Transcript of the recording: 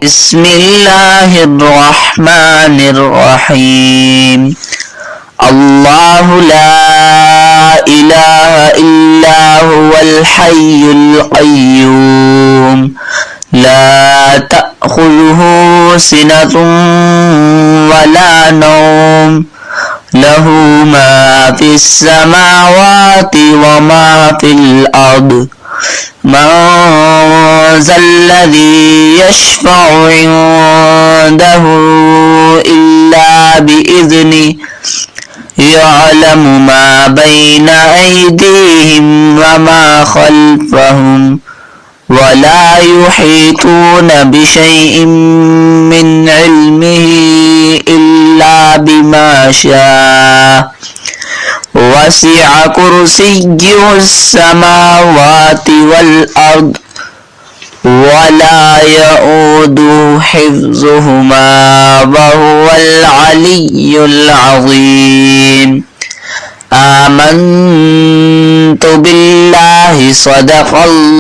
بسم الله الرحمن الرحيم الله لا إله إلا هو الحي القيوم لا تأخذه سنة ولا نوم له ما في السماوات وما في الأرض من ذا الذي يشفع عنده إلا بإذنه يعلم ما بين أيديهم وما خلفهم ولا يحيطون بشيء من علمه إلا بما شاء وسع كرسيه السماوات والأرض ولا يؤوده حفظهما وهو العلي العظيم آمنت بالله صدق الله